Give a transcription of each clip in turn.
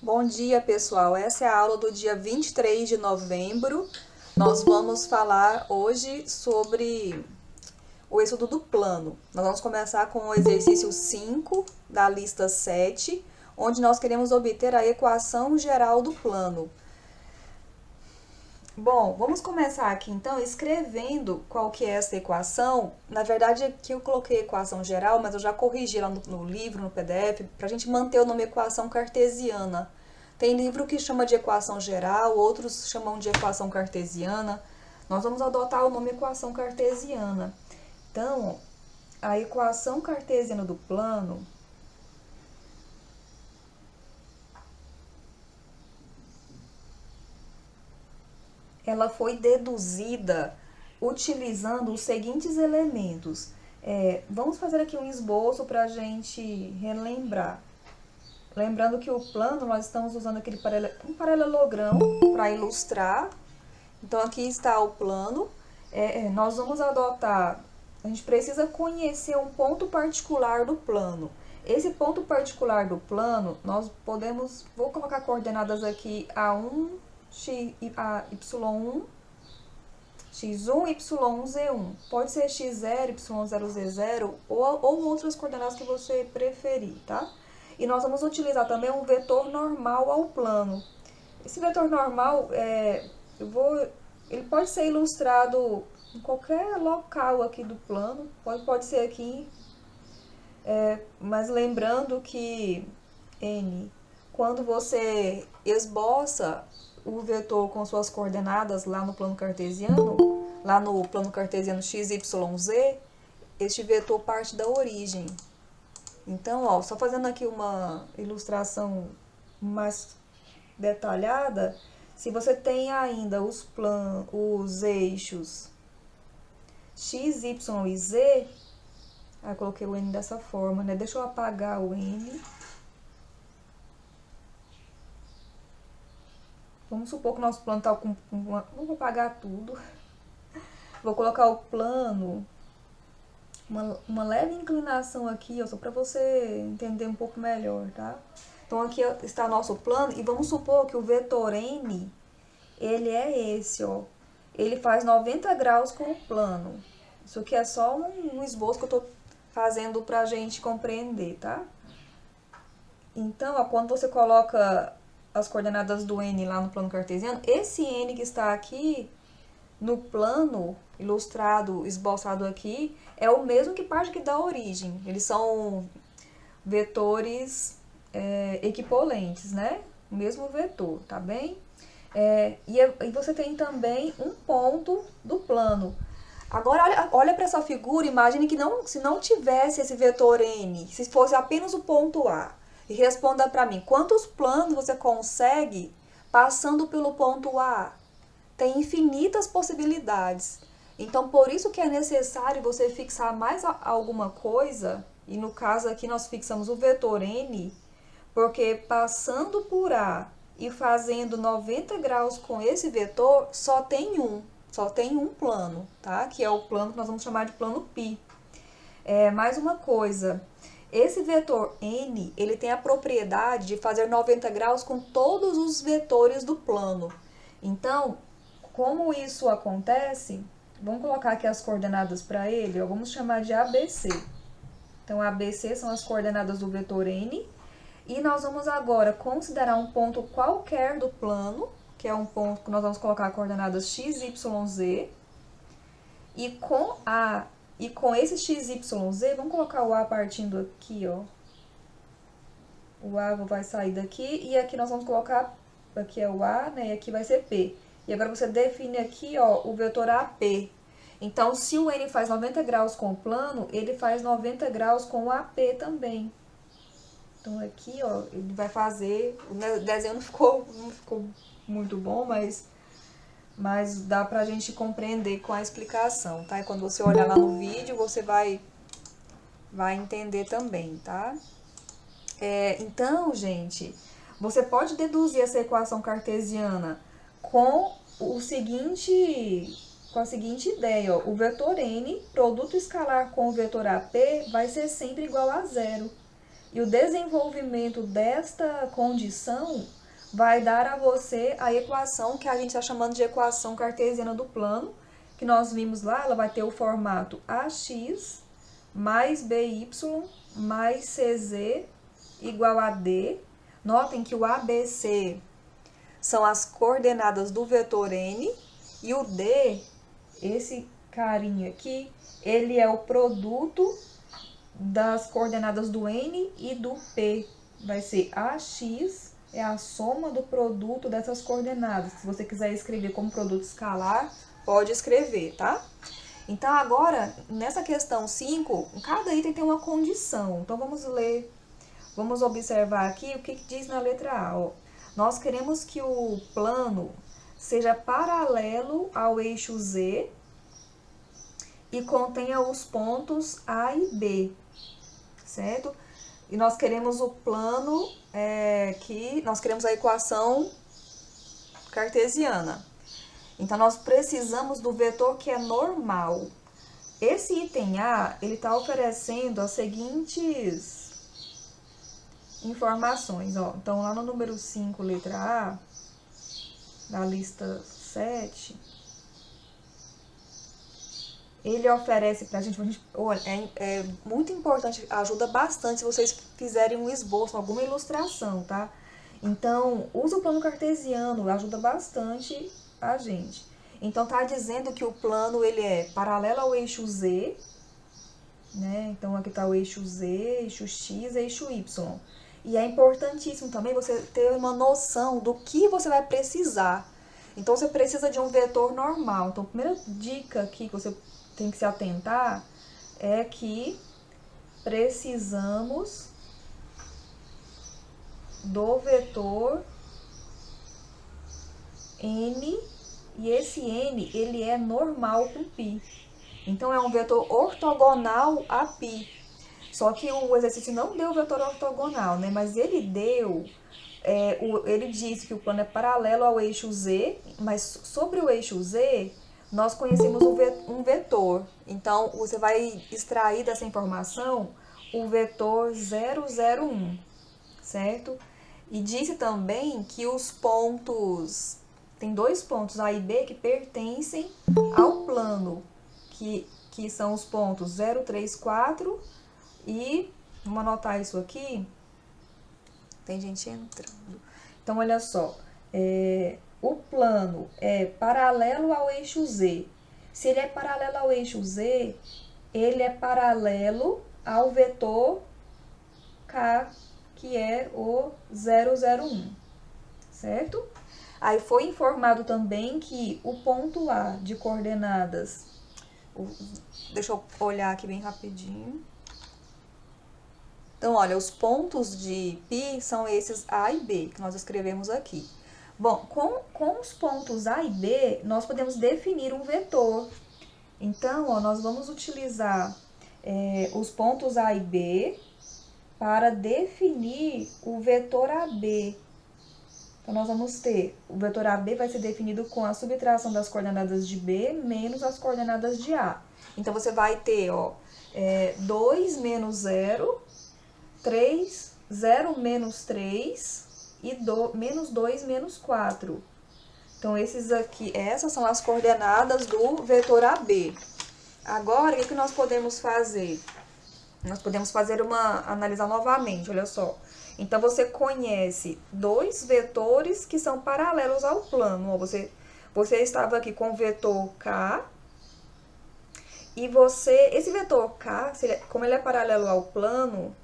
Bom dia, pessoal. Essa é a aula do dia 23 de novembro. Nós vamos falar hoje sobre o estudo do plano. Nós vamos começar com o exercício 5 da lista 7, onde nós queremos obter a equação geral do plano. Bom, vamos começar aqui então escrevendo qual que é essa equação. Na verdade, aqui eu coloquei equação geral, mas eu já corrigi lá no livro, no PDF, para a gente manter o nome equação cartesiana. Tem livro que chama de equação geral, outros chamam de equação cartesiana. Nós vamos adotar o nome equação cartesiana. Então, a equação cartesiana do plano ela foi deduzida utilizando os seguintes elementos. Vamos fazer aqui um esboço para a gente relembrar. Lembrando que o plano, nós estamos usando um paralelogramo para ilustrar. Então, aqui está o plano. Nós vamos adotar, a gente precisa conhecer um ponto particular do plano. Esse ponto particular do plano, nós podemos, vou colocar coordenadas aqui A1, Y1, x1, y1, z1. Pode ser x0, y0, z0 ou outras coordenadas que você preferir, tá? E nós vamos utilizar também um vetor normal ao plano. Esse vetor normal, ele pode ser ilustrado em qualquer local aqui do plano, pode ser aqui, mas lembrando que N, quando você esboça o vetor com suas coordenadas lá no plano cartesiano x, y, z, este vetor parte da origem. Então, ó, só fazendo aqui uma ilustração mais detalhada, se você tem ainda os eixos x, y e z, eu coloquei o N dessa forma, né? Deixa eu apagar o N. Vamos supor que o nosso plano está com vamos apagar tudo. Vou colocar o plano, uma leve inclinação aqui, ó, só para você entender um pouco melhor, tá? Então, aqui está o nosso plano e vamos supor que o vetor N, ele é esse, ó. Ele faz 90 graus com o plano. Isso aqui é só um esboço que eu estou fazendo para a gente compreender, tá? Então, ó, quando você coloca as coordenadas do N lá no plano cartesiano, esse N que está aqui no plano ilustrado, esboçado aqui, é o mesmo que parte aqui da origem. Eles são vetores equipolentes, né? O mesmo vetor, tá bem? E você tem também um ponto do plano. Agora, olha para essa figura, imagine que se não tivesse esse vetor N, se fosse apenas o ponto A, e responda para mim, quantos planos você consegue passando pelo ponto A? Tem infinitas possibilidades. Então, por isso que é necessário você fixar mais alguma coisa, e no caso aqui nós fixamos o vetor N, porque passando por A e fazendo 90 graus com esse vetor, só tem um plano, tá? Que é o plano que nós vamos chamar de plano π. Mais uma coisa, esse vetor N, ele tem a propriedade de fazer 90 graus com todos os vetores do plano. Então, como isso acontece, vamos colocar aqui as coordenadas para ele, ó, vamos chamar de ABC. Então, ABC são as coordenadas do vetor N, e nós vamos agora considerar um ponto qualquer do plano, que é um ponto que nós vamos colocar coordenadas x, y, z, e com esse x, y, z, vamos colocar o A partindo aqui, ó. O A vai sair daqui, e aqui nós vamos colocar, aqui é o A, né, e aqui vai ser P. E agora você define aqui, ó, o vetor AP. Então, se o N faz 90 graus com o plano, ele faz 90 graus com o AP também. Então, aqui, ó, ele vai fazer... O desenho não ficou muito bom, mas dá pra gente compreender com a explicação, tá? E quando você olhar lá no vídeo, você vai entender também, tá? Então, gente, você pode deduzir essa equação cartesiana com a seguinte ideia, ó, o vetor N, produto escalar com o vetor AP, vai ser sempre igual a zero. E o desenvolvimento desta condição vai dar a você a equação que a gente está chamando de equação cartesiana do plano, que nós vimos lá. Ela vai ter o formato AX mais BY mais CZ igual a D. Notem que o ABC são as coordenadas do vetor N e o D, esse carinha aqui, ele é o produto das coordenadas do N e do P. Vai ser AX, é a soma do produto dessas coordenadas. Se você quiser escrever como produto escalar, pode escrever, tá? Então, agora, nessa questão 5, cada item tem uma condição. Então, vamos ler, vamos observar aqui o que diz na letra A. Ó. Nós queremos que o plano seja paralelo ao eixo Z e contenha os pontos A e B, certo? E nós queremos o plano nós queremos a equação cartesiana. Então, nós precisamos do vetor que é normal. Esse item A, ele está oferecendo as seguintes informações. Ó. Então, lá no número 5, letra A, da lista 7, ele oferece pra gente, olha, é muito importante, ajuda bastante se vocês fizerem um esboço, alguma ilustração, tá? Então, usa o plano cartesiano, ajuda bastante a gente. Então, tá dizendo que o plano, ele é paralelo ao eixo Z, né? Então, aqui tá o eixo Z, eixo X, eixo Y. E é importantíssimo também você ter uma noção do que você vai precisar. Então, você precisa de um vetor normal. Então, a primeira dica aqui que você tem que se atentar é que precisamos do vetor N, e esse N, ele é normal com π. Então, é um vetor ortogonal a π. Só que o exercício não deu vetor ortogonal, né? Mas ele deu, ele disse que o plano é paralelo ao eixo Z, mas sobre o eixo Z, nós conhecemos um vetor. Então, você vai extrair dessa informação o vetor 0,01, certo? E disse também que os pontos, tem dois pontos A e B que pertencem ao plano, que são os pontos 0, 3, 4 e, vamos anotar isso aqui, tem gente entrando. Então, olha só, o plano é paralelo ao eixo Z. Se ele é paralelo ao eixo Z, ele é paralelo ao vetor K, que é o 001, certo? Aí foi informado também que o ponto A de coordenadas, deixa eu olhar aqui bem rapidinho. Então, olha, os pontos de π são esses A e B, que nós escrevemos aqui. Bom, com os pontos A e B, nós podemos definir um vetor. Então, ó, nós vamos utilizar os pontos A e B para definir o vetor AB. Então, nós vamos ter, o vetor AB vai ser definido com a subtração das coordenadas de B menos as coordenadas de A. Então, você vai ter, ó, 2 menos 0, 3, 0 menos 3 e menos 2 menos 4. Então, essas são as coordenadas do vetor AB. Agora, o que nós podemos fazer? Nós podemos analisar novamente, olha só. Então, você conhece dois vetores que são paralelos ao plano. Você estava aqui com o vetor K, e esse vetor K, como ele é paralelo ao plano,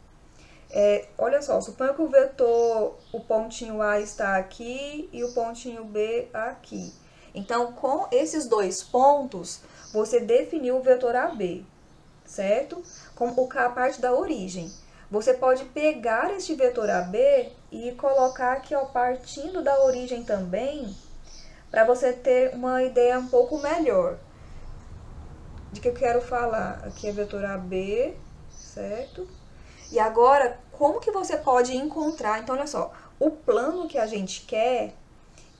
olha só, suponha que o pontinho A está aqui e o pontinho B aqui. Então, com esses dois pontos, você definiu o vetor AB, certo? Com o K parte da origem. Você pode pegar este vetor AB e colocar aqui, ó, partindo da origem também, para você ter uma ideia um pouco melhor de que eu quero falar. Aqui é vetor AB, certo? E agora, como que você pode encontrar? Então, olha só, o plano que a gente quer,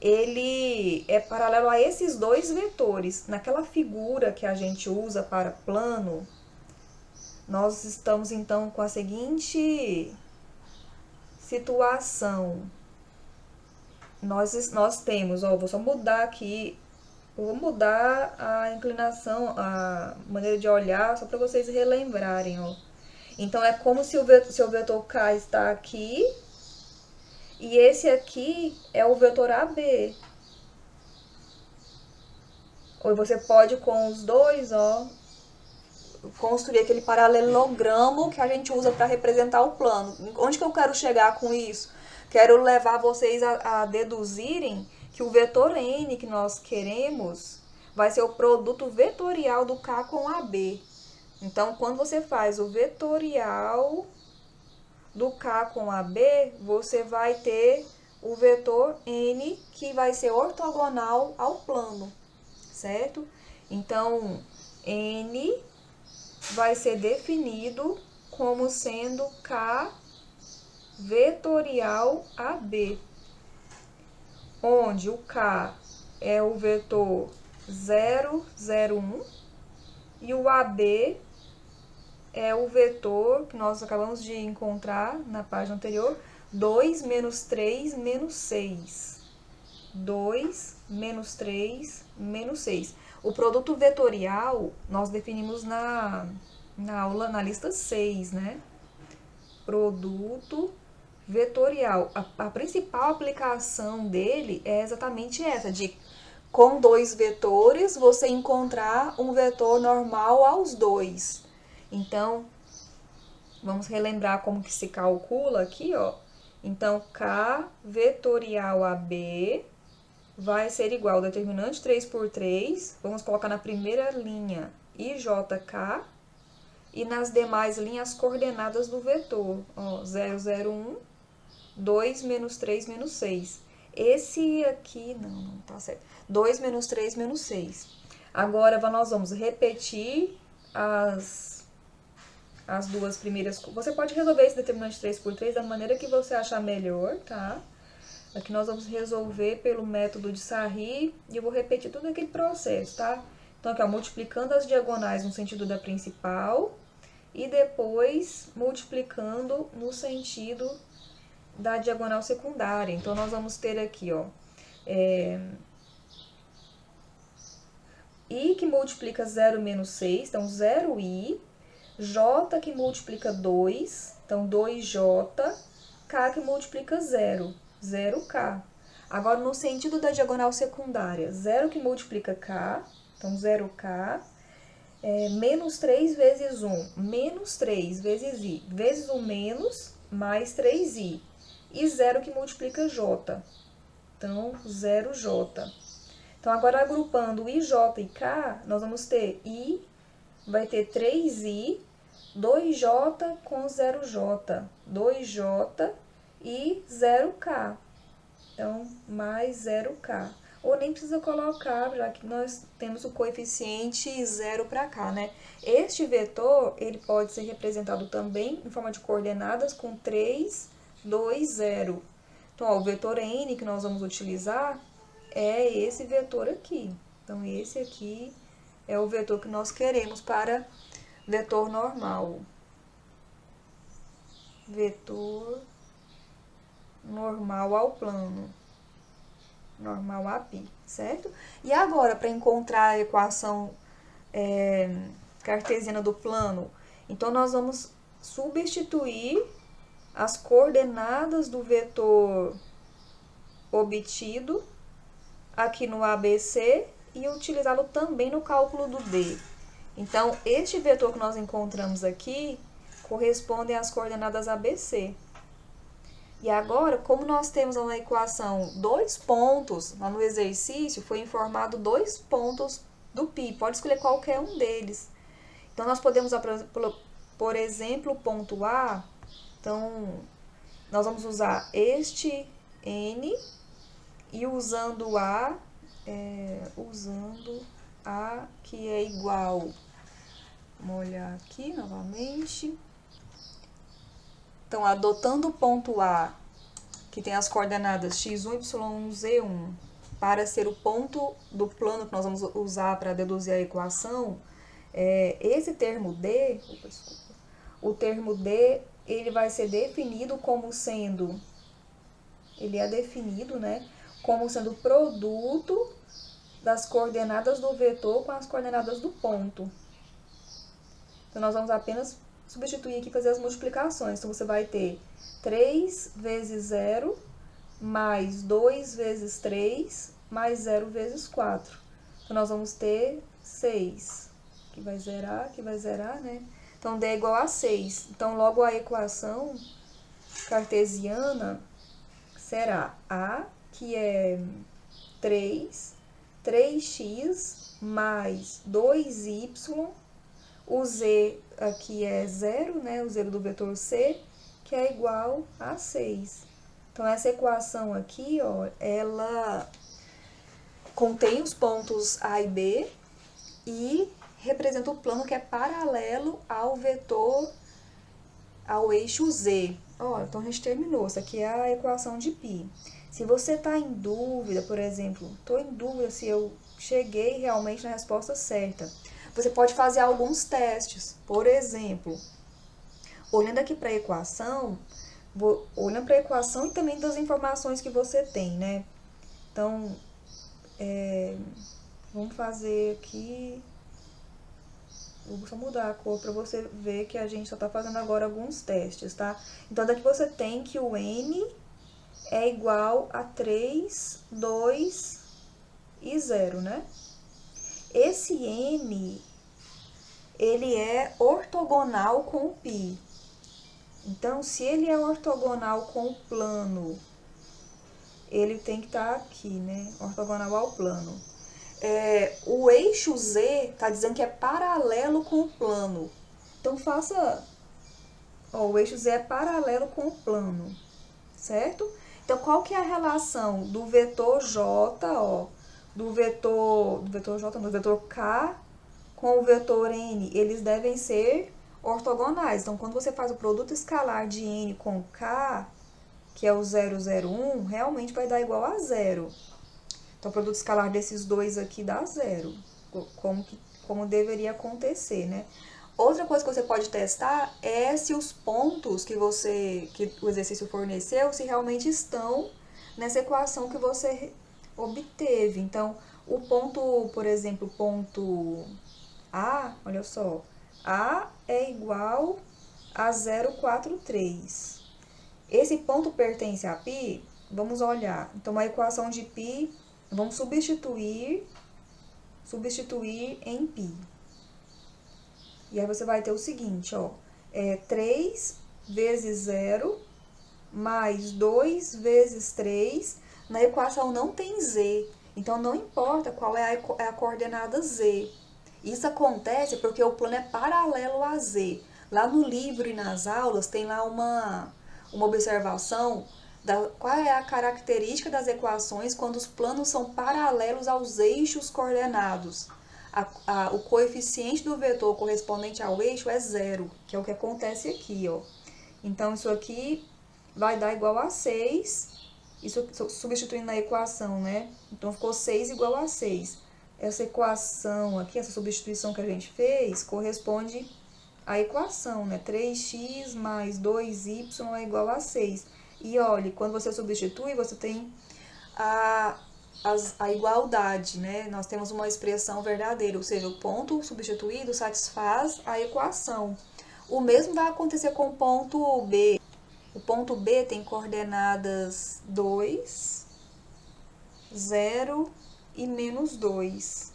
ele é paralelo a esses dois vetores. Naquela figura que a gente usa para plano, nós estamos, então, com a seguinte situação, nós temos, ó, vou só mudar aqui, eu vou mudar a inclinação, a maneira de olhar, só para vocês relembrarem, ó. Então, é como se o vetor K está aqui, e esse aqui é o vetor AB. Ou você pode, com os dois, ó, construir aquele paralelogramo que a gente usa para representar o plano. Onde que eu quero chegar com isso? Quero levar vocês a deduzirem que o vetor N que nós queremos vai ser o produto vetorial do K com AB. Então, quando você faz o vetorial do K com AB, você vai ter o vetor N que vai ser ortogonal ao plano, certo? Então, N vai ser definido como sendo K vetorial AB, onde o K é o vetor 0, 0, 1 e o AB é o vetor que nós acabamos de encontrar na página anterior, 2, menos 3, menos 6. 2, menos 3, menos 6. O produto vetorial nós definimos na aula, na lista 6, né? Produto vetorial. A principal aplicação dele é exatamente essa, de com dois vetores você encontrar um vetor normal aos dois. Então, vamos relembrar como que se calcula aqui, ó. Então, K vetorial AB vai ser igual ao determinante 3 por 3. Vamos colocar na primeira linha IJK e nas demais linhas coordenadas do vetor. Ó, 0, 0, 1, 2, menos 3, menos 6. Esse aqui, não tá certo. 2, menos 3, menos 6. Agora, nós vamos repetir as duas primeiras. Você pode resolver esse determinante 3 por 3 da maneira que você achar melhor, tá? Aqui nós vamos resolver pelo método de Sarri e eu vou repetir todo aquele processo, tá? Então, aqui, ó, multiplicando as diagonais no sentido da principal e depois multiplicando no sentido da diagonal secundária. Então, nós vamos ter aqui, ó, I que multiplica 0 menos 6, então 0I, J que multiplica 2, então 2J, K que multiplica 0, 0K. Agora, no sentido da diagonal secundária, 0 que multiplica K, então 0K, menos 3 vezes 1, menos 3 vezes I, vezes o menos, mais 3I. E 0 que multiplica J, então 0J. Então, agora agrupando IJ e K, nós vamos ter I, vai ter 3I, 2J com 0J, 2J e 0K. Então, mais 0K. Ou nem precisa colocar, já que nós temos o coeficiente 0 para cá, né? Este vetor, ele pode ser representado também em forma de coordenadas com 3, 2, 0. Então, ó, o vetor N que nós vamos utilizar é esse vetor aqui. Então, esse aqui é o vetor que nós queremos para vetor normal. Vetor normal ao plano. Normal a π, certo? E agora, para encontrar a equação cartesiana do plano, então nós vamos substituir as coordenadas do vetor obtido aqui no ABC e utilizá-lo também no cálculo do D. Então, este vetor que nós encontramos aqui corresponde às coordenadas ABC. E agora, como nós temos na equação 2 pontos, lá no exercício foi informado 2 pontos do π, pode escolher qualquer um deles. Então, nós podemos, por exemplo, o ponto A, então, nós vamos usar este N e usando A que é igual, vamos olhar aqui novamente. Então, adotando o ponto A, que tem as coordenadas x1, y1, z1, para ser o ponto do plano que nós vamos usar para deduzir a equação, esse termo D, o termo D ele vai ser definido como sendo, ele é definido, né, como sendo produto das coordenadas do vetor com as coordenadas do ponto. Então, nós vamos apenas substituir aqui e fazer as multiplicações. Então, você vai ter 3 vezes 0, mais 2 vezes 3, mais 0 vezes 4. Então, nós vamos ter 6, que vai zerar, né? Então, D é igual a 6. Então, logo a equação cartesiana será A, que é 3x mais 2y, o z aqui é 0, né? O zero do vetor C, que é igual a 6. Então, essa equação aqui, ó, ela contém os pontos A e B e representa o plano que é paralelo ao vetor, ao eixo Z. Ó, então a gente terminou. Essa aqui é a equação de π. Se você está em dúvida, por exemplo, estou em dúvida se eu cheguei realmente na resposta certa, você pode fazer alguns testes. Por exemplo, olhando aqui para a equação, olhando para a equação e também das informações que você tem, né? Então, vamos fazer aqui. Vou só mudar a cor para você ver que a gente só está fazendo agora alguns testes, tá? Então, daqui você tem que o n é igual a 3, 2 e 0, né? Esse n, ele é ortogonal com o π. Então, se ele é ortogonal com o plano, ele tem que estar aqui, né? Ortogonal ao plano. O eixo Z está dizendo que é paralelo com o plano. Então, faça... Ó, o eixo Z é paralelo com o plano, certo? Então, qual que é a relação do vetor J, ó, do vetor K com o vetor N? Eles devem ser ortogonais. Então, quando você faz o produto escalar de N com K, que é o 0,01, realmente vai dar igual a 0. Então, o produto escalar desses dois aqui dá 0, como deveria acontecer, né? Outra coisa que você pode testar é se os pontos que o exercício forneceu, se realmente estão nessa equação que você obteve. Então, o ponto, por exemplo, ponto A, olha só, A é igual a 0,43. Esse ponto pertence a π? Vamos olhar. Então, a equação de π, vamos substituir em π. E aí você vai ter o seguinte, ó, 3 vezes 0 mais 2 vezes 3. Na equação não tem z, então não importa qual é a coordenada z. Isso acontece porque o plano é paralelo a z. Lá no livro e nas aulas tem lá uma observação qual é a característica das equações quando os planos são paralelos aos eixos coordenados. O coeficiente do vetor correspondente ao eixo é 0, que é o que acontece aqui, ó. Então, isso aqui vai dar igual a 6, isso substituindo na equação, né? Então, ficou 6 igual a 6. Essa equação aqui, essa substituição que a gente fez, corresponde à equação, né? 3x mais 2y é igual a 6. E, olha, quando você substitui, você tem a igualdade, né? Nós temos uma expressão verdadeira, ou seja, o ponto substituído satisfaz a equação. O mesmo vai acontecer com o ponto B. O ponto B tem coordenadas 2, 0 e menos 2.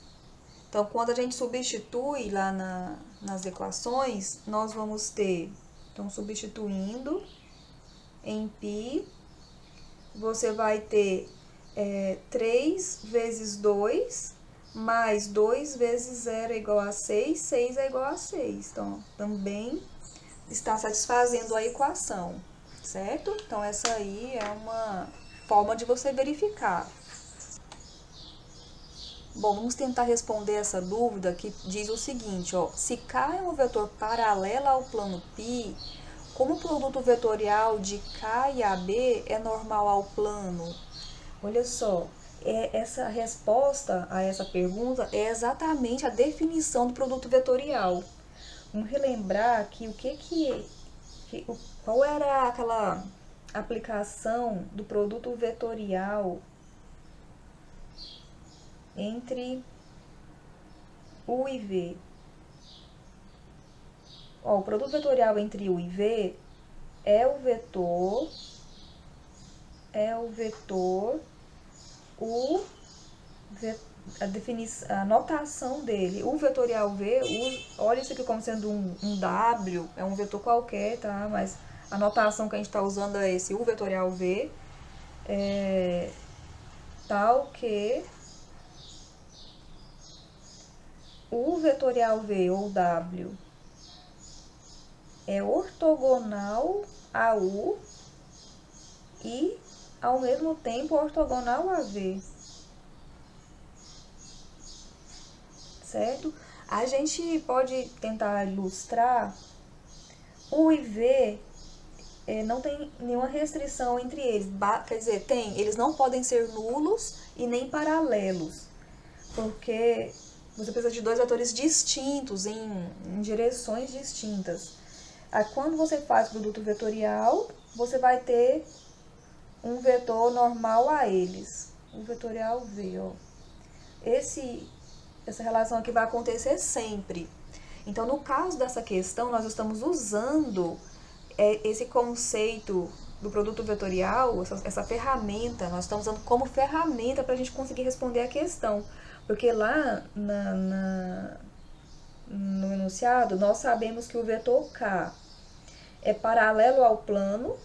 Então, quando a gente substitui lá nas equações, nós vamos ter, então, substituindo em π, você vai ter 3 vezes 2, mais 2 vezes 0 é igual a 6, 6 é igual a 6. Então, também está satisfazendo a equação, certo? Então, essa aí é uma forma de você verificar. Bom, vamos tentar responder essa dúvida que diz o seguinte, ó. Se K é um vetor paralelo ao plano π, como o produto vetorial de K e AB é normal ao plano? Olha só, essa resposta a essa pergunta é exatamente a definição do produto vetorial. Vamos relembrar aqui o que Qual era aquela aplicação do produto vetorial entre U e V? Ó, o produto vetorial entre U e V é o vetor U, a notação dele, o vetorial V, olha isso aqui como sendo um W, é um vetor qualquer, tá? Mas a notação que a gente está usando é esse U vetorial V, tal que o vetorial V ou W é ortogonal a U e, ao mesmo tempo, ortogonal a V. Certo? A gente pode tentar ilustrar. U e V não tem nenhuma restrição entre eles. Quer dizer, eles não podem ser nulos e nem paralelos. Porque você precisa de dois vetores distintos, em direções distintas. Aí, quando você faz produto vetorial, você vai ter um vetor normal a eles. O vetorial V, ó. Essa relação aqui vai acontecer sempre. Então, no caso dessa questão, nós estamos usando esse conceito do produto vetorial, essa ferramenta, nós estamos usando como ferramenta para a gente conseguir responder a questão. Porque lá no enunciado, nós sabemos que o vetor K é paralelo ao plano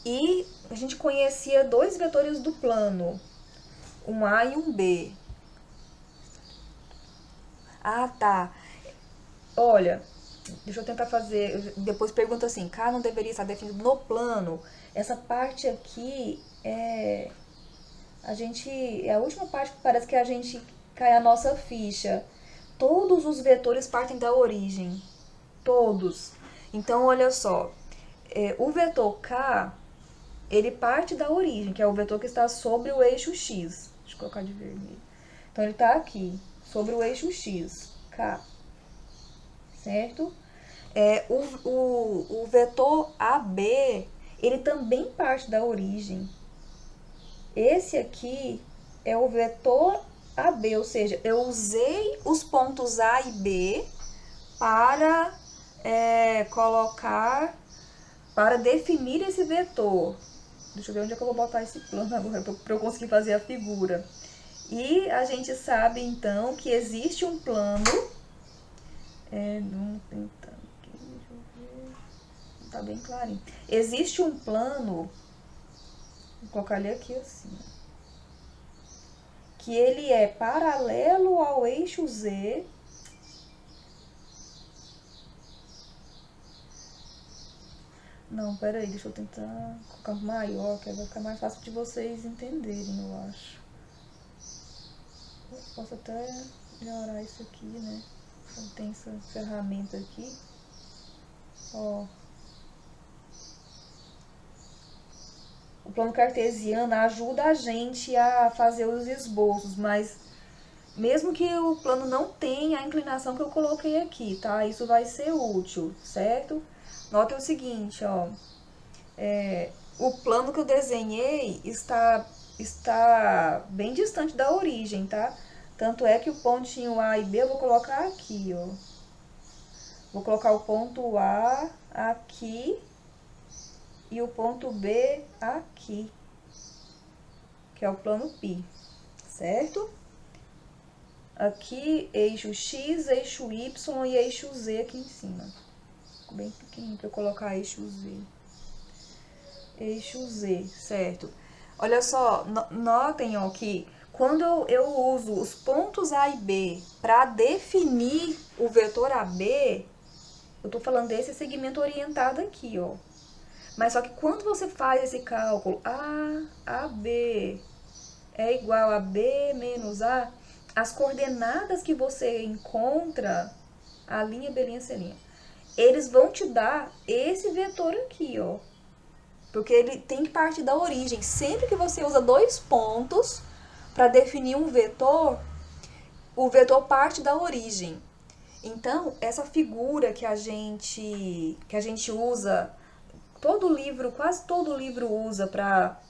e a gente conhecia dois vetores do plano, um A e um B. Ah, tá. Olha, deixa eu tentar fazer. Depois pergunta assim: K não deveria estar definido no plano? Essa parte aqui é a última parte que parece que a gente cai a nossa ficha. Todos os vetores partem da origem. Todos. Então, olha só. O vetor K, ele parte da origem, que é o vetor que está sobre o eixo X. Deixa eu colocar de vermelho. Então, ele está aqui, sobre o eixo X, K. Certo? O vetor AB, ele também parte da origem. Esse aqui é o vetor AB, ou seja, eu usei os pontos A e B para para definir esse vetor. Deixa eu ver onde é que eu vou botar esse plano agora para eu conseguir fazer a figura. E a gente sabe, então, que existe um plano. Vamos tentar aqui, deixa eu ver. Tá bem clarinho. Existe um plano. Vou colocar ele aqui assim. Que ele é paralelo ao eixo Z. Não, peraí, deixa eu tentar colocar maior, que vai ficar mais fácil de vocês entenderem, eu acho. Eu posso até melhorar isso aqui, né? Então tem essa ferramenta aqui. Ó. O plano cartesiano ajuda a gente a fazer os esboços, mas mesmo que o plano não tenha a inclinação que eu coloquei aqui, tá? Isso vai ser útil, certo? Notem o seguinte, ó. O plano que eu desenhei está bem distante da origem, tá? Tanto é que o pontinho A e B eu vou colocar aqui, ó. Vou colocar o ponto A aqui e o ponto B aqui, que é o plano π, certo? Aqui, eixo X, eixo Y e eixo Z aqui em cima. Ficou bem pequenininho para eu colocar eixo Z. Eixo Z, certo? Olha só, notem ó, que quando eu uso os pontos A e B para definir o vetor AB, eu estou falando desse segmento orientado aqui, ó. Mas só que quando você faz esse cálculo, AB é igual a B menos A, as coordenadas que você encontra, a linha, B', C', eles vão te dar esse vetor aqui, ó. Porque ele tem que partir da origem. Sempre que você usa dois pontos para definir um vetor, o vetor parte da origem. Então, essa figura que a gente usa, quase todo livro usa para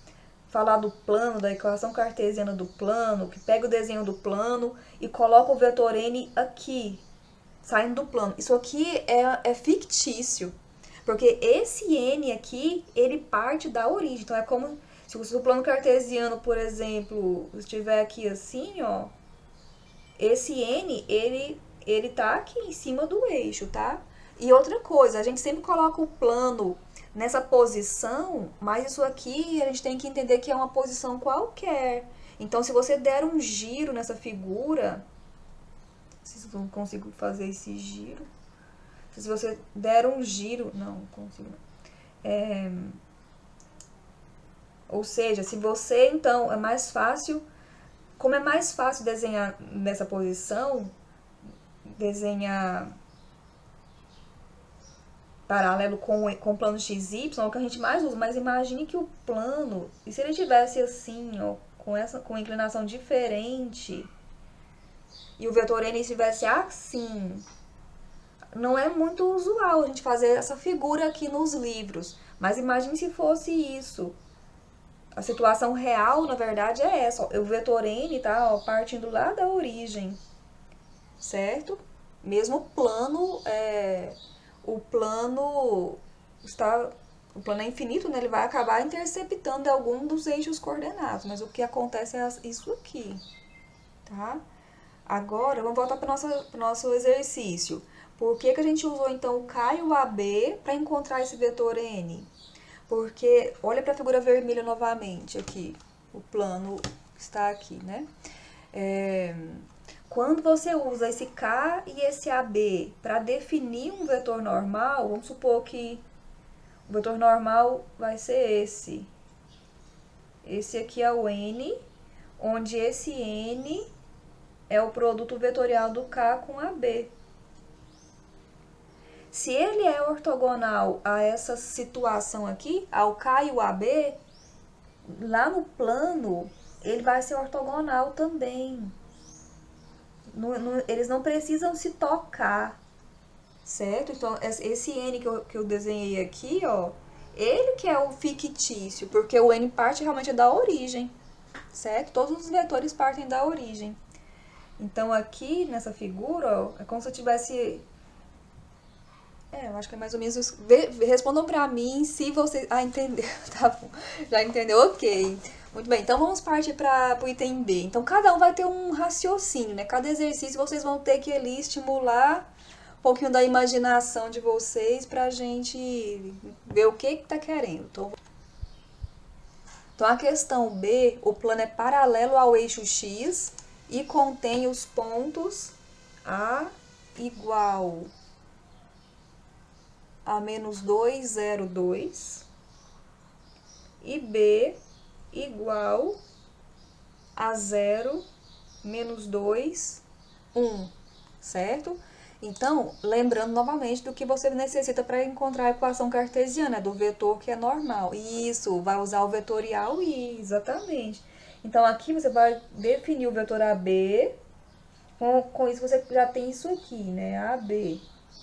falar do plano, da equação cartesiana do plano, que pega o desenho do plano e coloca o vetor n aqui, saindo do plano. Isso aqui é fictício, porque esse n aqui, ele parte da origem. Então, é como se o plano cartesiano, por exemplo, estiver aqui assim, ó, esse n, ele tá aqui em cima do eixo, tá? E outra coisa, a gente sempre coloca o plano nessa posição, mas isso aqui a gente tem que entender que é uma posição qualquer. Então, se você der um giro nessa figura, não sei se eu consigo fazer esse giro. Se você der um giro, não consigo não. Ou seja, se você, então, é mais fácil, como é mais fácil desenhar nessa posição, desenhar paralelo com o plano XY, é o que a gente mais usa, mas imagine que o plano, e se ele tivesse assim, ó, com inclinação diferente, e o vetor n estivesse assim, não é muito usual a gente fazer essa figura aqui nos livros, mas imagine se fosse isso. A situação real, na verdade, é essa, ó, o vetor n tá, ó, partindo lá da origem, certo? Mesmo o plano é infinito, né? Ele vai acabar interceptando algum dos eixos coordenados, mas o que acontece é isso aqui, tá? Agora, vamos voltar para o nosso exercício. Por que a gente usou, então, o K e o AB para encontrar esse vetor N? Porque, olha para a figura vermelha novamente aqui, o plano está aqui, né? Quando você usa esse K e esse AB para definir um vetor normal, vamos supor que o vetor normal vai ser esse. Esse aqui é o N, onde esse N é o produto vetorial do K com AB. Se ele é ortogonal a essa situação aqui, ao K e o AB, lá no plano, ele vai ser ortogonal também. Eles não precisam se tocar, certo? Então, esse N que eu desenhei aqui, ó, ele que é o fictício, porque o N parte realmente da origem, certo? Todos os vetores partem da origem. Então, aqui nessa figura, ó, é como se eu tivesse... eu acho que é mais ou menos isso. Respondam pra mim se vocês... entendeu. Tá bom. Já entendeu? Ok. Muito bem, então vamos partir para o item B. Então, cada um vai ter um raciocínio, né? Cada exercício vocês vão ter que ali estimular um pouquinho da imaginação de vocês pra gente ver o que tá querendo. Então, a questão B, o plano é paralelo ao eixo X e contém os pontos A igual a menos 2, 0, 2 e B igual a 0, menos 2, 1, certo? Então, lembrando novamente do que você necessita para encontrar a equação cartesiana, do vetor que é normal. Isso, vai usar o vetorial I, exatamente. Então, aqui você vai definir o vetor AB, com isso você já tem isso aqui, né? AB,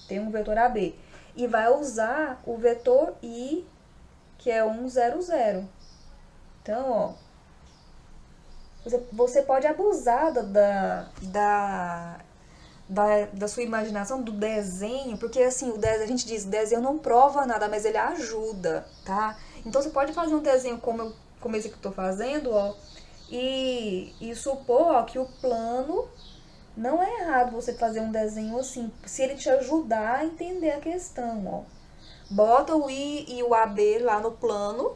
tem um vetor AB. E vai usar o vetor I, que é 1, 0, 0. Então, ó, você pode abusar da sua imaginação, do desenho, porque assim, a gente diz, desenho não prova nada, mas ele ajuda, tá? Então, você pode fazer um desenho como esse que eu tô fazendo, ó, e supor, ó, que o plano, não é errado você fazer um desenho assim, se ele te ajudar a entender a questão, ó. Bota o I e o AB lá no plano,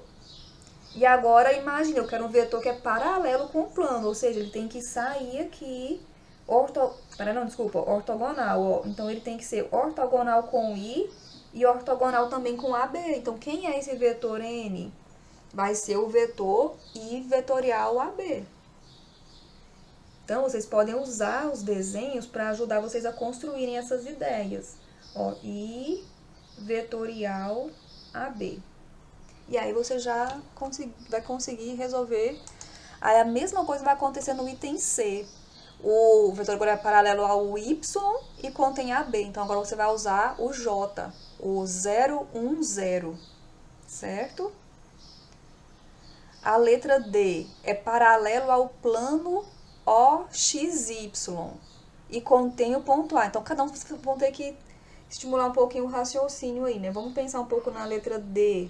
e agora imagine, eu quero um vetor que é paralelo com o plano, ou seja, ele tem que sair aqui, ortogonal, ó. Então ele tem que ser ortogonal com I e ortogonal também com AB. Então quem é esse vetor N? Vai ser o vetor I vetorial AB. Então vocês podem usar os desenhos para ajudar vocês a construírem essas ideias. Ó, I vetorial AB. E aí você já vai conseguir resolver. Aí a mesma coisa vai acontecer no item C. O vetor agora é paralelo ao y e contém AB. Então, agora você vai usar o J, o 0, 1, 0, certo? A letra D é paralelo ao plano OXY e contém o ponto A. Então, cada um vocês vão ter que estimular um pouquinho o raciocínio aí, né? Vamos pensar um pouco na letra D.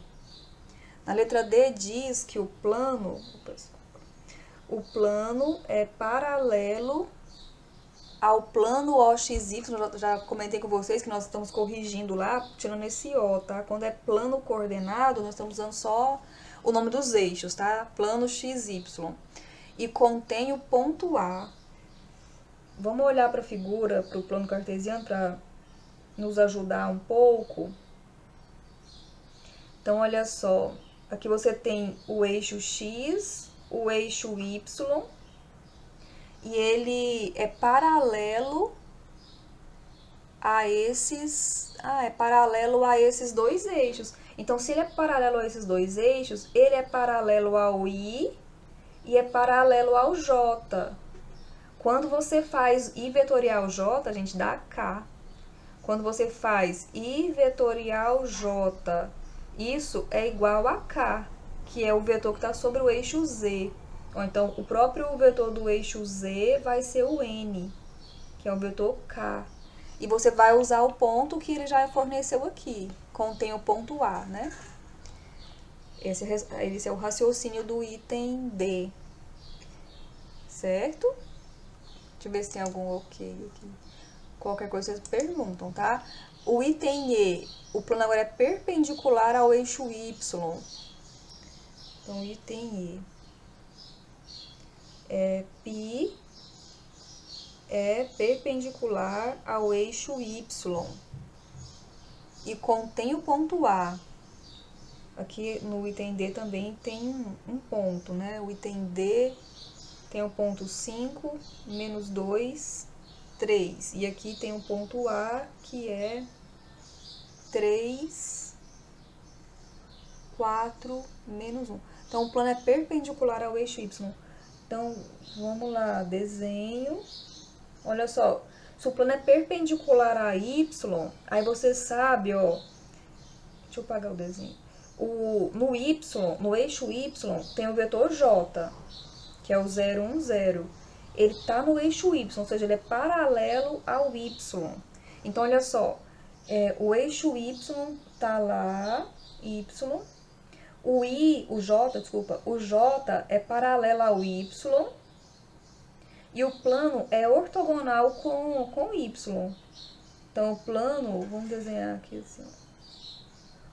Na letra D diz que o plano é paralelo ao plano OXY. Já comentei com vocês que nós estamos corrigindo lá, tirando esse O, tá? Quando é plano coordenado, nós estamos usando só o nome dos eixos, tá? Plano XY. E contém o ponto A. Vamos olhar para a figura, para o plano cartesiano, para nos ajudar um pouco. Então, olha só. Aqui você tem o eixo X, o eixo Y, e ele é paralelo a esses dois eixos. Então, se ele é paralelo a esses dois eixos, ele é paralelo ao I e é paralelo ao J. Quando você faz I vetorial J, a gente dá K. Quando você faz I vetorial J, isso é igual a K, que é o vetor que está sobre o eixo Z. Ou então, o próprio vetor do eixo Z vai ser o N, que é o vetor K. E você vai usar o ponto que ele já forneceu aqui. Contém o ponto A, né? Esse é o raciocínio do item D. Certo? Deixa eu ver se tem algum ok aqui. Qualquer coisa vocês perguntam, tá? O item E, o plano agora é perpendicular ao eixo Y. Então, item E. Π é perpendicular ao eixo Y e contém o ponto A. Aqui no item D também tem um ponto, né? O item D tem o ponto 5, menos 2, 3. E aqui tem o ponto A, que é 3, 4, menos 1. Então, o plano é perpendicular ao eixo Y. Então, vamos lá, desenho. Olha só, se o plano é perpendicular a Y, aí você sabe, ó. Deixa eu apagar o desenho. No eixo Y, tem o vetor J, que é o 0, 1, 0. Ele está no eixo Y, ou seja, ele é paralelo ao Y. Então, olha só, o eixo Y está lá, Y. O J é paralelo ao Y. E o plano é ortogonal com Y. Então, o plano, vamos desenhar aqui assim.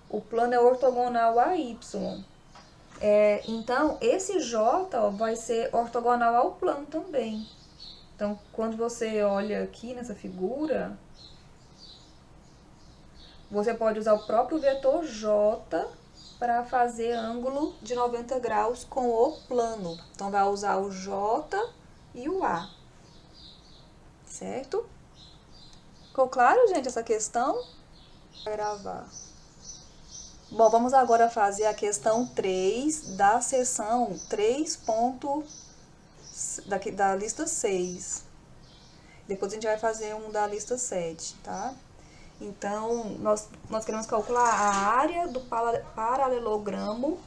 O plano é ortogonal a Y. Então, esse J vai ser ortogonal ao plano também. Então, quando você olha aqui nessa figura, você pode usar o próprio vetor J para fazer ângulo de 90 graus com o plano. Então, vai usar o J e o A. Certo? Ficou claro, gente, essa questão? Vou gravar. Bom, vamos agora fazer a questão 3 da seção 3. Da lista 6. Depois a gente vai fazer um da lista 7, tá? Então, nós queremos calcular a área do paralelogramo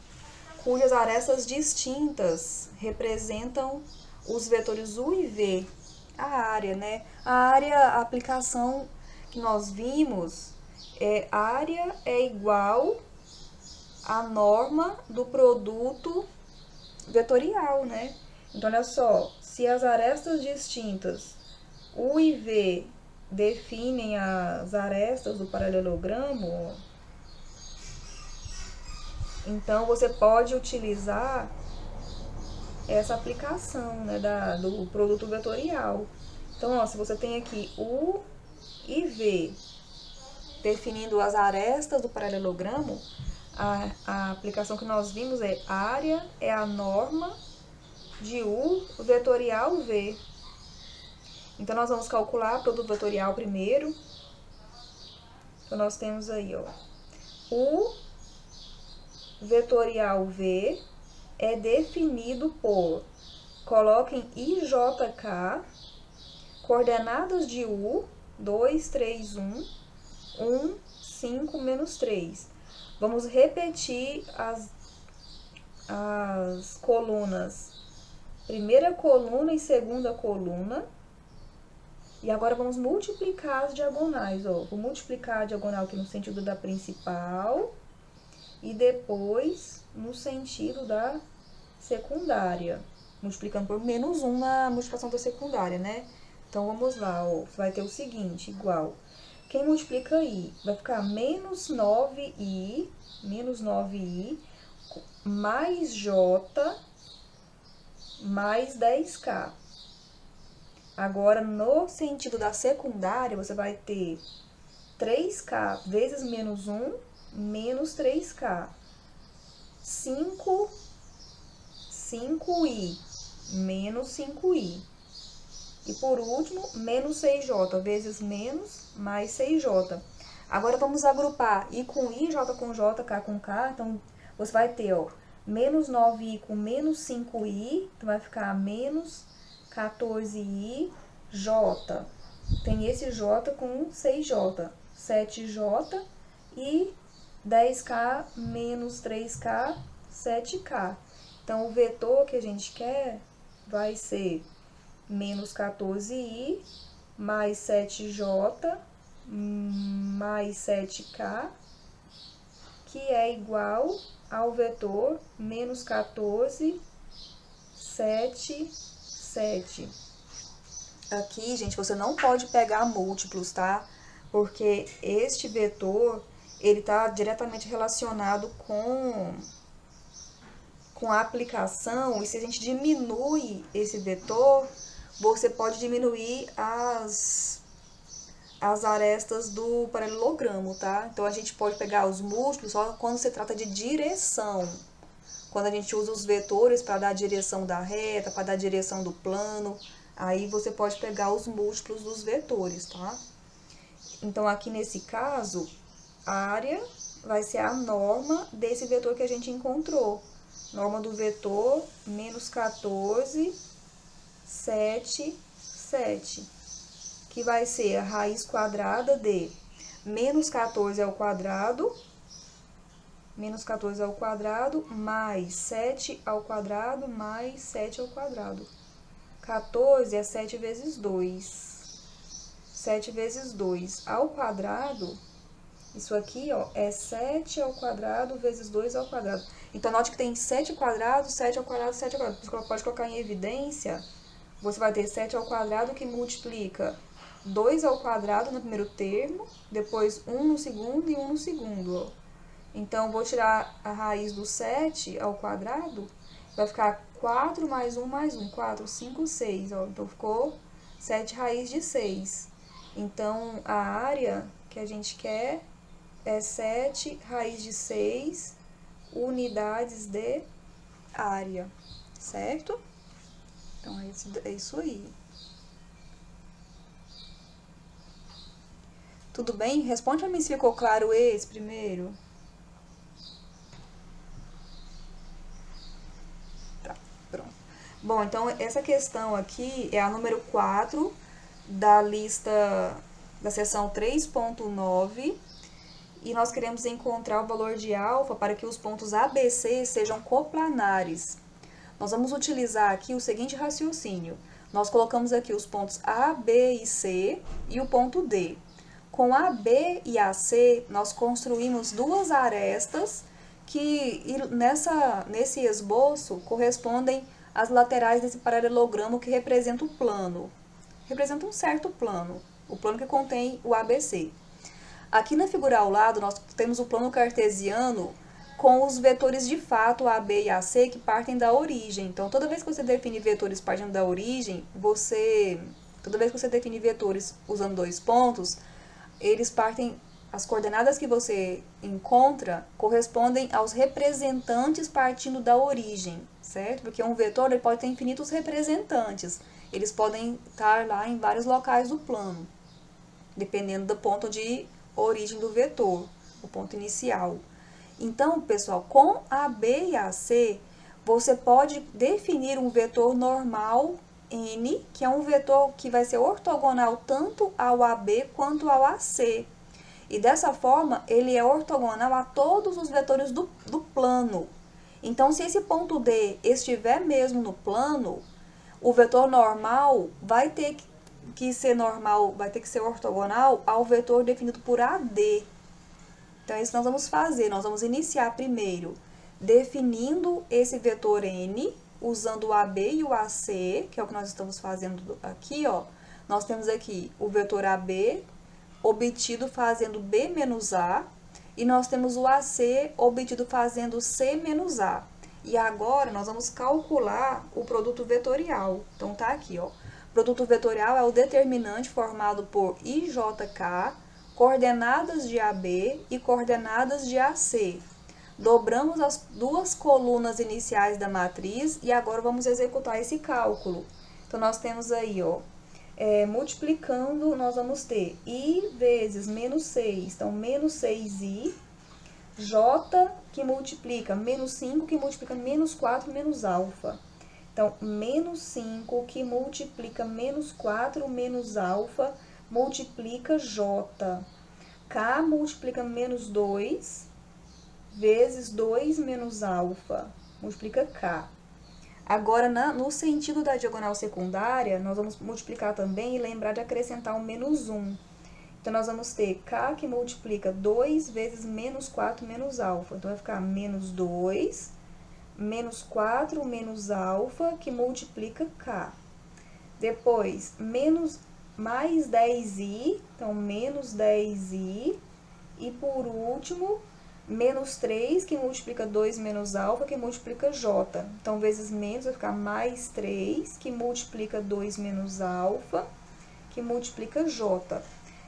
cujas arestas distintas representam os vetores U e V. A área, né? A aplicação que nós vimos, área é igual à norma do produto vetorial, né? Então, olha só, se as arestas distintas U e V definem as arestas do paralelogramo, então você pode utilizar essa aplicação, né, do produto vetorial. Então, ó, se você tem aqui U e V definindo as arestas do paralelogramo, a aplicação que nós vimos é área é a norma de U vetorial V. Então, nós vamos calcular o produto vetorial primeiro. Então, nós temos aí, ó, U vetorial V é definido por, coloquem IJK coordenadas de U, 2, 3, 1, 1, 5, menos 3. Vamos repetir as colunas, primeira coluna e segunda coluna. E agora vamos multiplicar as diagonais, ó. Vou multiplicar a diagonal aqui no sentido da principal e depois no sentido da secundária. Multiplicando por menos 1 na multiplicação da secundária, né? Então, vamos lá, ó. Vai ter o seguinte, igual. Quem multiplica I? Vai ficar menos 9I, mais J, mais 10K. Agora, no sentido da secundária, você vai ter 3K vezes menos 1, menos 3K. 5I, menos 5I. E por último, menos 6J vezes menos, mais 6J. Agora, vamos agrupar I com I, J com J, K com K. Então, você vai ter, ó, menos 9I com menos 5I. Então, vai ficar menos 14I, J. Tem esse J com 6J. 7J e 10K menos 3K, 7K. Então, o vetor que a gente quer vai ser menos 14I, mais 7J, mais 7K, que é igual ao vetor menos 14, 7, 7. Aqui, gente, você não pode pegar múltiplos, tá? Porque este vetor, ele está diretamente relacionado com a aplicação, e se a gente diminui esse vetor, você pode diminuir as arestas do paralelogramo, tá? Então, a gente pode pegar os múltiplos só quando se trata de direção. Quando a gente usa os vetores para dar a direção da reta, para dar a direção do plano, aí você pode pegar os múltiplos dos vetores, tá? Então, aqui nesse caso, a área vai ser a norma desse vetor que a gente encontrou. Norma do vetor, menos 14, 7, 7. Que vai ser a raiz quadrada de menos 14 ao quadrado, mais 7 ao quadrado, mais 7 ao quadrado. 14 é 7 vezes 2. 7 vezes 2 ao quadrado, isso aqui, ó, é 7 ao quadrado vezes 2 ao quadrado. Então, note que tem 7 ao quadrado, 7 ao quadrado, 7 ao quadrado. Você pode colocar em evidência, você vai ter 7 ao quadrado que multiplica 2 ao quadrado no primeiro termo, depois 1 no segundo e 1 no segundo, ó. Então, vou tirar a raiz do 7 ao quadrado, vai ficar 4 mais 1 mais 1, 4, 5, 6, ó. Então, ficou 7 raiz de 6. Então, a área que a gente quer é 7 raiz de 6 unidades de área, certo? Então, é isso aí. Tudo bem? Responde a mim se ficou claro esse primeiro. Tá, pronto. Bom, então, essa questão aqui é a número 4 da lista da seção 3.9 e nós queremos encontrar o valor de alfa para que os pontos A, B, C sejam coplanares. Nós vamos utilizar aqui o seguinte raciocínio. Nós colocamos aqui os pontos A, B e C e o ponto D. Com A, B e AC, nós construímos duas arestas que nesse esboço correspondem às laterais desse paralelogramo que representa o plano. Representa um certo plano, o plano que contém o ABC. Aqui na figura ao lado, nós temos o plano cartesiano com os vetores de fato AB e AC que partem da origem. Então, toda vez que você define vetores partindo da origem, toda vez que você define vetores usando dois pontos, eles partem, as coordenadas que você encontra correspondem aos representantes partindo da origem, certo? Porque um vetor ele pode ter infinitos representantes. Eles podem estar lá em vários locais do plano, dependendo do ponto de origem do vetor, o ponto inicial. Então, pessoal, com AB e AC, você pode definir um vetor normal N, que é um vetor que vai ser ortogonal tanto ao AB quanto ao AC. E dessa forma, ele é ortogonal a todos os vetores do plano. Então, se esse ponto D estiver mesmo no plano, o vetor normal vai ter que ser ortogonal ao vetor definido por AD. Então, é isso que nós vamos fazer. Nós vamos iniciar primeiro definindo esse vetor N, usando o AB e o AC, que é o que nós estamos fazendo aqui, ó. Nós temos aqui o vetor AB obtido fazendo B menos A, e nós temos o AC obtido fazendo C menos A. E agora, nós vamos calcular o produto vetorial. Então, tá aqui, ó. O produto vetorial é o determinante formado por IJK, coordenadas de AB e coordenadas de AC. Dobramos as duas colunas iniciais da matriz e agora vamos executar esse cálculo. Então, nós temos aí, ó, multiplicando, nós vamos ter I vezes menos 6, então, menos 6I, J, que multiplica menos 5, que multiplica menos 4, menos alfa. Então, menos 5, que multiplica menos 4, menos alfa, multiplica J. K multiplica menos 2, vezes 2 menos alfa, multiplica K. Agora, no sentido da diagonal secundária, nós vamos multiplicar também e lembrar de acrescentar o menos 1. Então, nós vamos ter K que multiplica 2 vezes menos 4 menos alfa. Então, vai ficar menos 2, menos 4 menos alfa, que multiplica K. Depois, mais 10i, então, menos 10i. E, por último, menos 3, que multiplica 2 menos alfa, que multiplica J. Então, vezes menos, vai ficar mais 3, que multiplica 2 menos alfa, que multiplica J.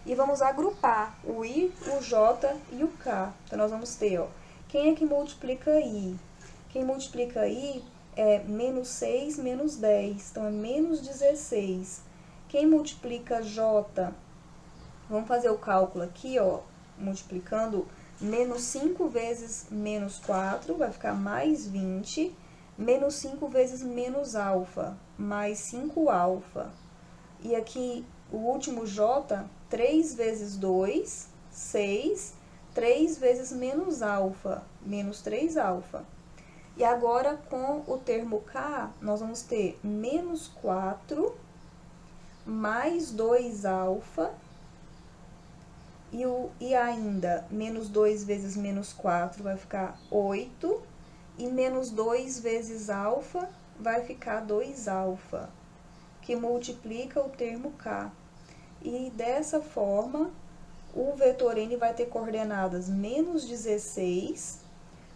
E vamos agrupar o I, o J e o K. Então, nós vamos ter, ó, quem é que multiplica I? Quem multiplica I é menos 6 menos 10, então é menos 16. Quem multiplica J? Vamos fazer o cálculo aqui, ó, multiplicando menos 5 vezes menos 4, vai ficar mais 20. Menos 5 vezes menos alfa, mais 5 alfa. E aqui, o último J, 3 vezes 2, 6. 3 vezes menos alfa, menos 3 alfa. E agora, com o termo K, nós vamos ter menos 4, mais 2 alfa. E ainda, menos 2 vezes menos 4 vai ficar 8. E menos 2 vezes alfa vai ficar 2 alfa, que multiplica o termo K. E dessa forma, o vetor N vai ter coordenadas menos 16.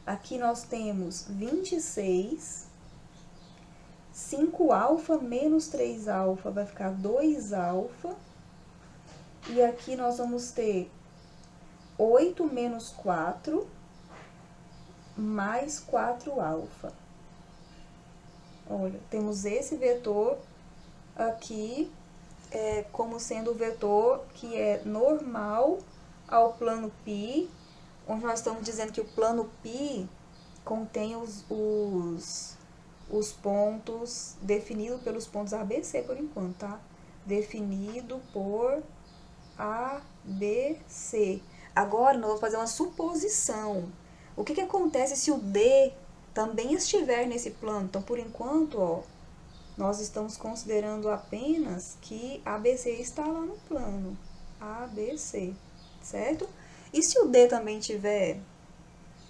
Aqui nós temos 26. 5 alfa menos 3 alfa vai ficar 2 alfa. E aqui nós vamos ter 8 menos 4, mais 4 alfa. Olha, temos esse vetor aqui como sendo o vetor que é normal ao plano π, onde nós estamos dizendo que o plano π contém os pontos definidos pelos pontos ABC por enquanto, tá? Definido por A, B, C. Agora, nós vamos fazer uma suposição. O que acontece se o D também estiver nesse plano? Então, por enquanto, ó, nós estamos considerando apenas que ABC está lá no plano. ABC, certo? E se o D também tiver,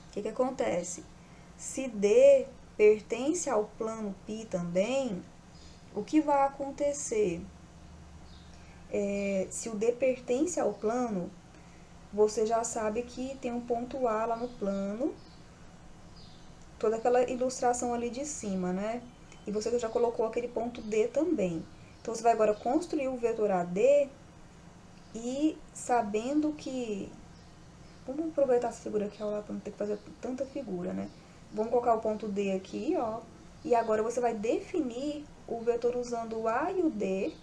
o que acontece? Se D pertence ao plano π também, o que vai acontecer? Se o D pertence ao plano, você já sabe que tem um ponto A lá no plano, toda aquela ilustração ali de cima, né? E você já colocou aquele ponto D também. Então, você vai agora construir o vetor AD e sabendo que... Vamos aproveitar essa figura aqui, ó, para não ter que fazer tanta figura, né? Vamos colocar o ponto D aqui, ó. E agora você vai definir o vetor usando o A e o D.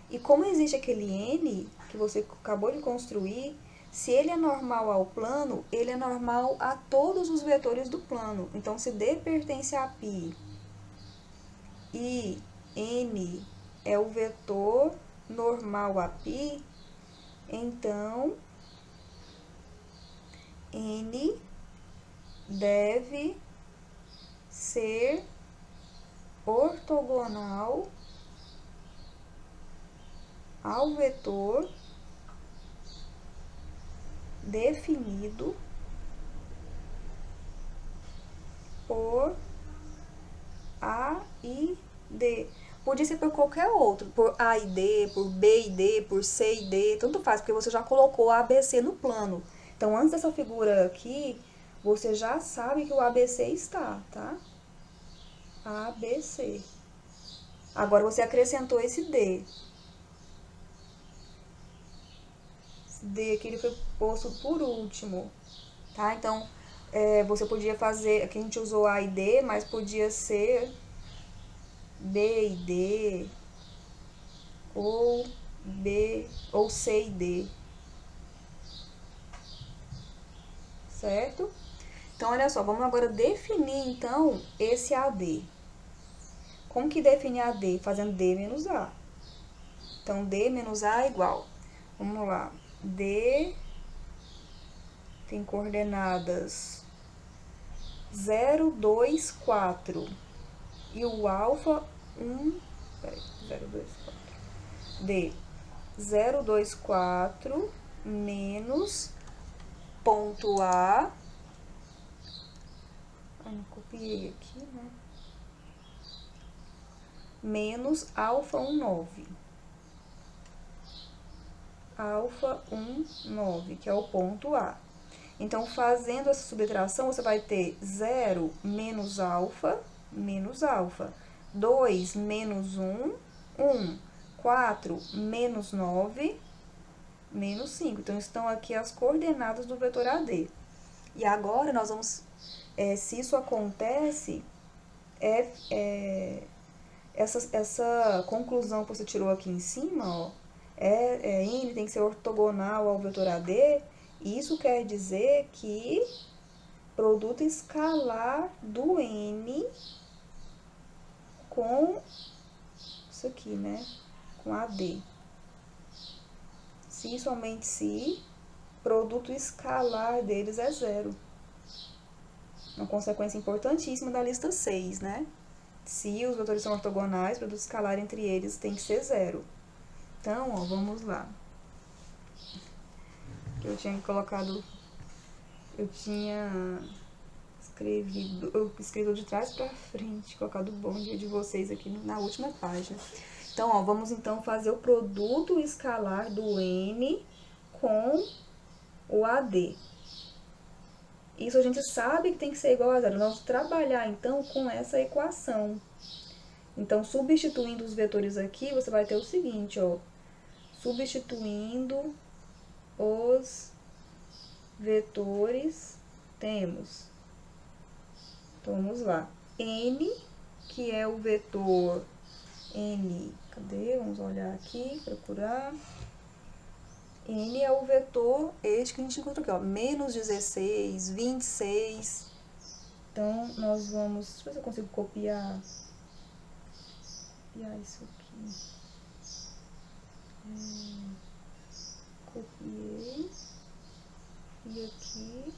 E como existe aquele N que você acabou de construir, se ele é normal ao plano, ele é normal a todos os vetores do plano. Então, se D pertence a π e N é o vetor normal a π, então N deve ser ortogonal ao vetor definido por A e D. Podia ser por qualquer outro, por A e D, por B e D, por C e D, tanto faz, porque você já colocou ABC no plano. Então, antes dessa figura aqui, você já sabe que o ABC está, tá? ABC. Agora, você acrescentou esse D. Esse D aqui ele foi posto por último, tá? Então, você podia fazer, aqui a gente usou A e D, mas podia ser B e D, ou B, ou C e D, certo? Então, olha só, vamos agora definir, então, esse AD. Como que define AD? Fazendo D menos A. Então, D menos A é igual. Vamos lá. D tem coordenadas 0, 2, 4. E o alfa, 1... Peraí, 0, 2, 4. D, 0, 2, 4, menos ponto A. Não copiei aqui, né? Menos alfa 1, 9. Alfa 1, 9, que é o ponto A. Então, fazendo essa subtração, você vai ter 0 menos alfa, 2 menos 1, 1, 4 menos 9, menos 5. Então, estão aqui as coordenadas do vetor AD. E agora, nós vamos, se isso acontece, essa conclusão que você tirou aqui em cima, ó, N tem que ser ortogonal ao vetor AD, isso quer dizer que produto escalar do N com isso aqui, né? Com AD. Se e somente se, produto escalar deles é 0. Uma consequência importantíssima da lista 6, né? Se os vetores são ortogonais, o produto escalar entre eles tem que ser 0. Então, ó, vamos lá. Eu tinha colocado... Eu tinha escrevido de trás pra frente, colocado o bom dia de vocês aqui na última página. Então, ó, vamos então fazer o produto escalar do N com o AD. Isso a gente sabe que tem que ser igual a 0. Nós vamos trabalhar, então, com essa equação. Então, substituindo os vetores aqui, você vai ter o seguinte, ó. Substituindo os vetores, temos. Então, vamos lá. N, que é o vetor N, cadê? Vamos olhar aqui, procurar. N é o vetor, este que a gente encontrou aqui, ó, menos 16, 26. Então, nós vamos... Deixa eu ver se eu consigo copiar isso aqui. Copiei. E aqui...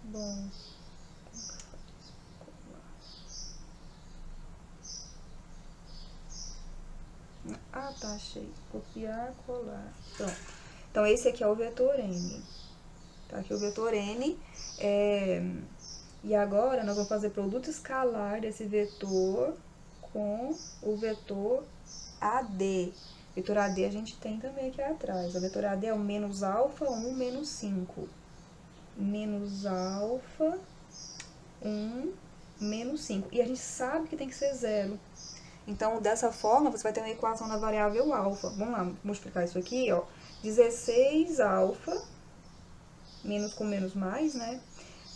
Bom... Ah, tá, achei. Copiar, colar. Pronto. Então, esse aqui é o vetor N. Tá aqui o vetor N. E agora, nós vamos fazer produto escalar desse vetor com o vetor AD. Vetor AD a gente tem também aqui atrás. O vetor AD é o menos alfa 1 menos 5. Menos alfa 1 menos 5. E a gente sabe que tem que ser 0. Então, dessa forma, você vai ter uma equação da variável alfa. Vamos lá, multiplicar isso aqui, ó. 16 alfa, menos com menos mais, né?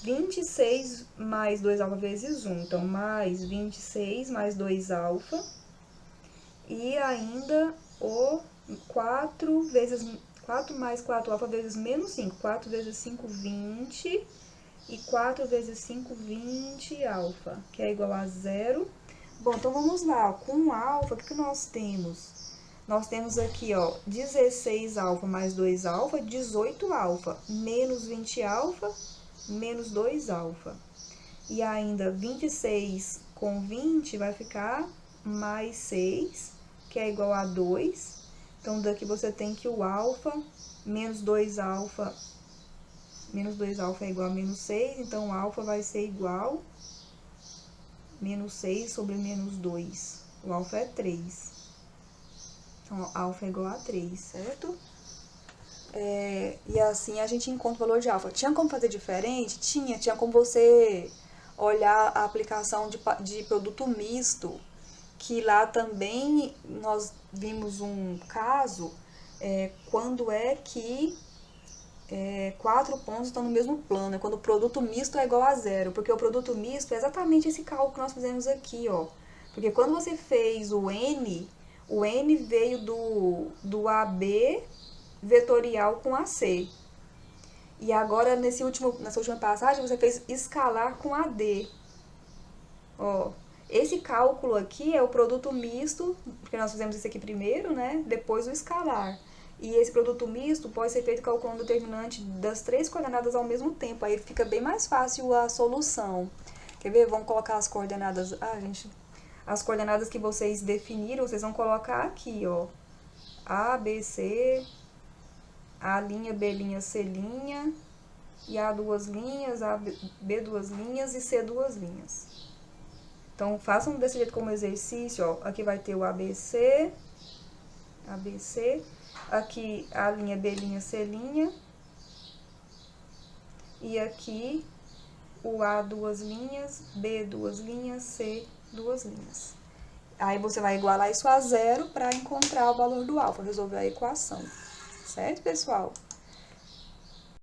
26 mais 2 alfa vezes 1. Então, mais 26 mais 2 alfa. E ainda o 4 mais 4 alfa vezes menos 5. 4 vezes 5, 20. E 4 vezes 5, 20 alfa, que é igual a 0. Bom, então vamos lá. Com alfa, o que nós temos? Nós temos aqui, ó, 16 alfa mais 2 alfa, 18 alfa, menos 20 alfa, menos 2 alfa. E ainda 26 com 20 vai ficar mais 6, que é igual a 2. Então, daqui você tem que o alfa, menos 2 alfa é igual a menos 6. Então, o alfa vai ser igual menos 6 sobre menos 2. O alfa é 3. Então, alfa é igual a 3, certo? E assim a gente encontra o valor de alfa. Tinha como fazer diferente? Tinha como você olhar a aplicação de produto misto, que lá também nós vimos um caso, quando é que 4 pontos estão no mesmo plano, quando o produto misto é igual a zero, porque o produto misto é exatamente esse cálculo que nós fizemos aqui, ó. Porque quando você fez o N veio do AB vetorial com AC. E agora, nessa última passagem, você fez escalar com AD. Ó, esse cálculo aqui é o produto misto, porque nós fizemos esse aqui primeiro, né? Depois o escalar. E esse produto misto pode ser feito calculando o determinante das 3 coordenadas ao mesmo tempo. Aí fica bem mais fácil a solução. Quer ver? Vamos colocar as coordenadas. As coordenadas que vocês definiram, vocês vão colocar aqui, ó. A, B, C, A', B', C', e A duas linhas, B duas linhas e C duas linhas. Então, façam desse jeito como exercício, ó. Aqui vai ter o ABC, aqui A', B', C', e aqui o A duas linhas, B duas linhas, C duas linhas. Aí você vai igualar isso a zero para encontrar o valor do alfa, resolver a equação. Certo, pessoal?